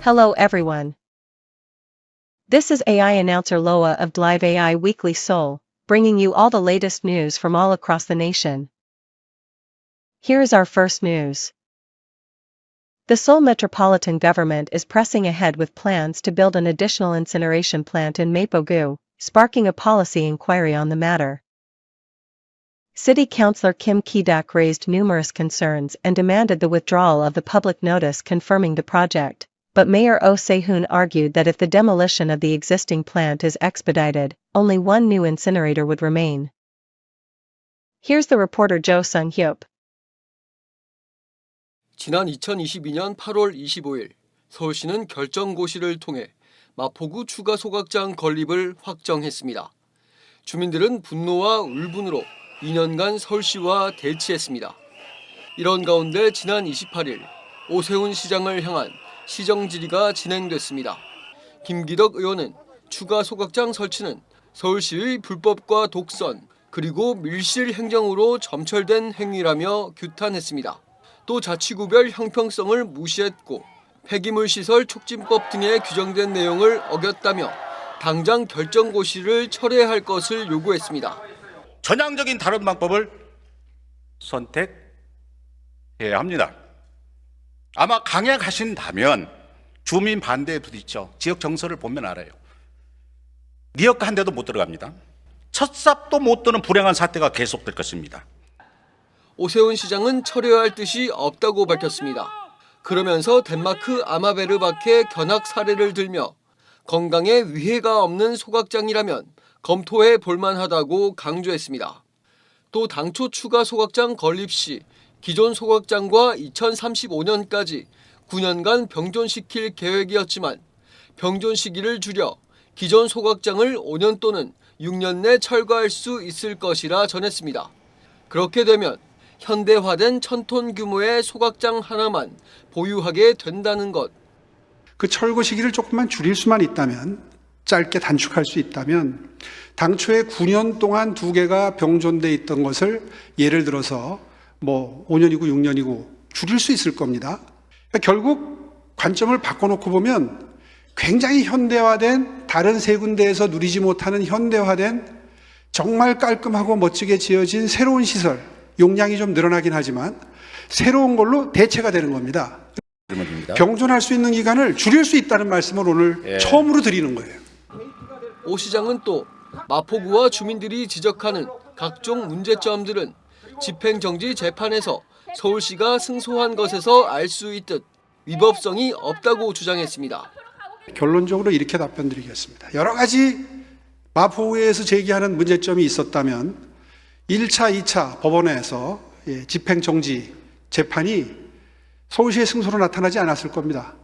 Hello everyone. This is AI announcer Loa of Live AI Weekly Seoul, bringing you all the latest news from all across the nation. Here is our first news. The Seoul Metropolitan Government is pressing ahead with plans to build an additional incineration plant in Mapogu, sparking a policy inquiry on the matter. City Councillor Kim Ki-dak raised numerous concerns and demanded the withdrawal of the public notice confirming the project. But Mayor Oh Se-hoon argued that if the demolition of the existing plant is expedited, only one new incinerator would remain. Here's the reporter Jo Sung-hyup. 지난 2022년 8월 25일 서울시는 결정고시를 통해 마포구 추가 소각장 건립을 확정했습니다. 주민들은 분노와 울분으로 2년간 서울시와 대치했습니다. 이런 가운데 지난 28일 오세훈 시장을 향한 시정 질의가 진행됐습니다. 김기덕 의원은 추가 소각장 설치는 서울시의 불법과 독선 그리고 밀실 행정으로 점철된 행위라며 규탄했습니다. 또 자치구별 형평성을 무시했고 폐기물 시설 촉진법 등에 규정된 내용을 어겼다며 당장 결정고시를 철회할 것을 요구했습니다. 전향적인 다른 방법을 선택해야 합니다. 아마 강행하신다면 주민 반대에 부딪혀 지역 정서를 보면 알아요. 니역 한 대도 못 들어갑니다. 첫 삽도 못 드는 불행한 사태가 계속될 것입니다. 오세훈 시장은 철회할 뜻이 없다고 밝혔습니다. 그러면서 덴마크 아마베르바케 견학 사례를 들며 건강에 위해가 없는 소각장이라면 검토해 볼만하다고 강조했습니다. 또 당초 추가 소각장 건립 시 기존 소각장과 2035년까지 9년간 병존시킬 계획이었지만 병존 시기를 줄여 기존 소각장을 5년 또는 6년 내 철거할 수 있을 것이라 전했습니다. 그렇게 되면 현대화된 1000톤 규모의 소각장 하나만 보유하게 된다는 것. 그 철거 시기를 조금만 줄일 수만 있다면, 짧게 단축할 수 있다면 당초에 9년 동안 2개가 병존돼 있던 것을 예를 들어서 5년이고 6년이고 줄일 수 있을 겁니다. 그러니까 결국 관점을 바꿔놓고 보면 굉장히 현대화된 다른 세 군데에서 누리지 못하는 현대화된 정말 깔끔하고 멋지게 지어진 새로운 시설, 용량이 좀 늘어나긴 하지만 새로운 걸로 대체가 되는 겁니다. 병존할 수 있는 기간을 줄일 수 있다는 말씀을 오늘 처음으로 드리는 거예요. 오 시장은 또 마포구와 주민들이 지적하는 각종 문제점들은 집행정지 재판에서 서울시가 승소한 것에서 알 수 있듯 위법성이 없다고 주장했습니다. 결론적으로 이렇게 답변드리겠습니다. 여러 가지 마포구에서 제기하는 문제점이 있었다면 1차, 2차 법원에서 집행정지 재판이 서울시의 승소로 나타나지 않았을 겁니다.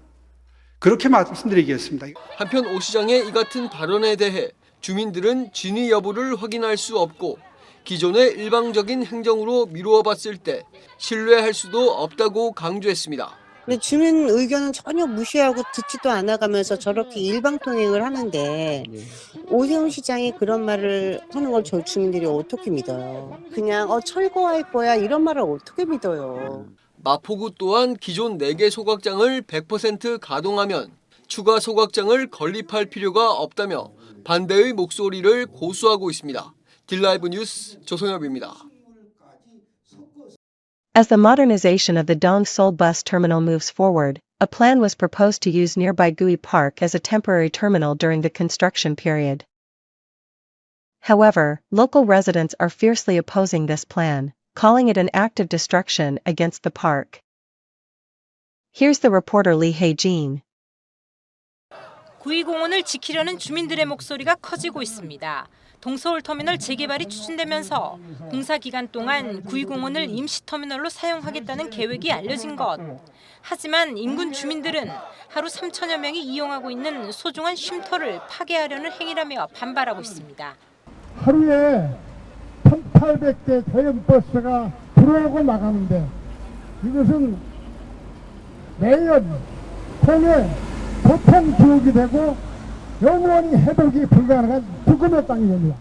그렇게 말씀드리겠습니다. 한편 오 시장의 이 같은 발언에 대해 주민들은 진위 여부를 확인할 수 없고 기존의 일방적인 행정으로 미루어 봤을 때 신뢰할 수도 없다고 강조했습니다. 근데 주민 의견은 전혀 무시하고 듣지도 않아가면서 저렇게 일방통행을 하는데 오세훈 시장이 그런 말을 하는 걸 저희 주민들이 어떻게 믿어요? 그냥 철거할 거야 이런 말을 어떻게 믿어요? 마포구 또한 기존 4개 소각장을 100% 가동하면 추가 소각장을 건립할 필요가 없다며 반대의 목소리를 고수하고 있습니다. 딜라이브 뉴스 조성엽입니다. As the modernization of the Dong Seoul bus terminal moves forward, a plan was proposed to use nearby Gui Park as a temporary terminal during the construction period. However, local residents are fiercely opposing this plan, calling it an act of destruction against the park. Here's the reporter Lee Hae-jin. 구이공원을 지키려는 주민들의 목소리가 커지고 있습니다. 동서울터미널 재개발이 추진되면서 공사 기간 동안 구이공원을 임시터미널로 사용하겠다는 계획이 알려진 것. 하지만 인근 주민들은 하루 3천여 명이 이용하고 있는 소중한 쉼터를 파괴하려는 행위라며 반발하고 있습니다. 하루에 1,800대 대형 버스가 들어오고 나가는데 이것은 매년 통해 고통 지옥이 되고 영원히 회복이 불가능한 죽음의 땅이 됩니다.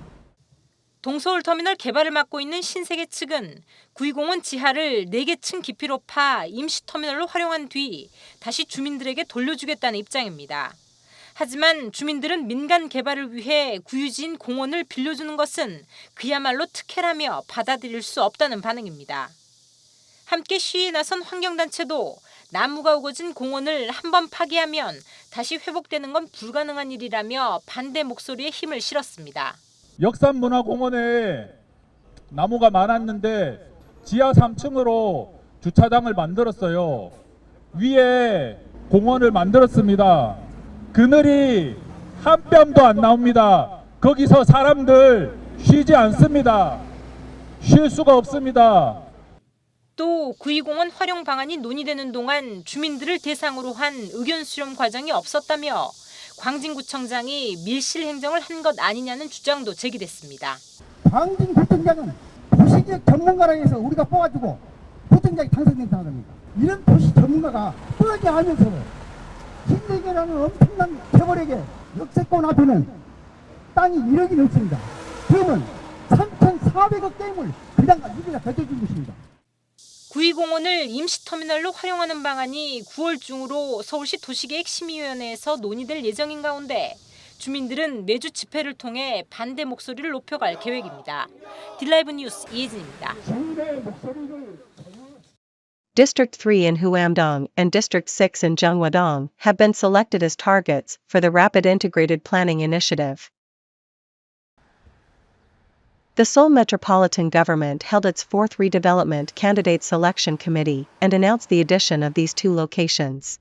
동서울터미널 개발을 맡고 있는 신세계 측은 구이공원 지하를 4개 층 깊이로 파 임시터미널로 활용한 뒤 다시 주민들에게 돌려주겠다는 입장입니다. 하지만 주민들은 민간 개발을 위해 구유지인 공원을 빌려주는 것은 그야말로 특혜라며 받아들일 수 없다는 반응입니다. 함께 시위에 나선 환경단체도 나무가 우거진 공원을 한번 파기하면 다시 회복되는 건 불가능한 일이라며 반대 목소리에 힘을 실었습니다. 역삼문화공원에 나무가 많았는데 지하 3층으로 주차장을 만들었어요. 위에 공원을 만들었습니다. 그늘이 한 뼘도 안 나옵니다. 거기서 사람들 쉬지 않습니다. 쉴 수가 없습니다. 또 구이공원 활용 방안이 논의되는 동안 주민들을 대상으로 한 의견 수렴 과정이 없었다며 광진구청장이 밀실 행정을 한 것 아니냐는 주장도 제기됐습니다. 광진구청장은 도시계획 전문가라 해서 우리가 뽑아주고 구청장이 당선된 사람입니다. 이런 도시 전문가가 뻔히 알면서 신세계라는 엄청난 재벌에게 역세권 앞에는 땅이 1억이 넘습니다. 그러면 3,400억 게임을 그냥 우리가 가져준 것입니다. 구이공원을 임시터미널로 활용하는 방안이 9월 중으로 서울시 도시계획심의위원회에서 논의될 예정인 가운데 주민들은 매주 집회를 통해 반대 목소리를 높여갈 계획입니다. 딜라이브 뉴스 이혜진입니다. District 3 in Huamdong and District 6 in Zhengwadong have been selected as targets for the Rapid Integrated Planning Initiative. The Seoul Metropolitan Government held its fourth redevelopment candidate selection committee and announced the addition of these two locations.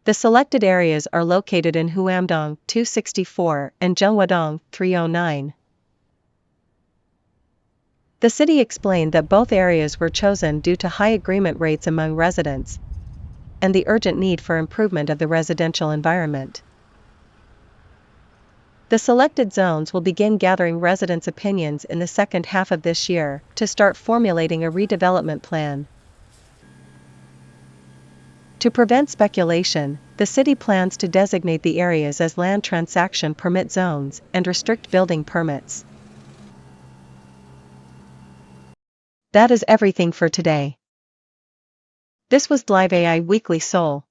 The selected areas are located in Huamdong 264 and Zhengwadong 309. The city explained that both areas were chosen due to high agreement rates among residents and the urgent need for improvement of the residential environment. The selected zones will begin gathering residents' opinions in the second half of this year to start formulating a redevelopment plan. To prevent speculation, the city plans to designate the areas as land transaction permit zones and restrict building permits. That is everything for today. This was Live AI Weekly Seoul.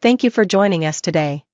Thank you for joining us today.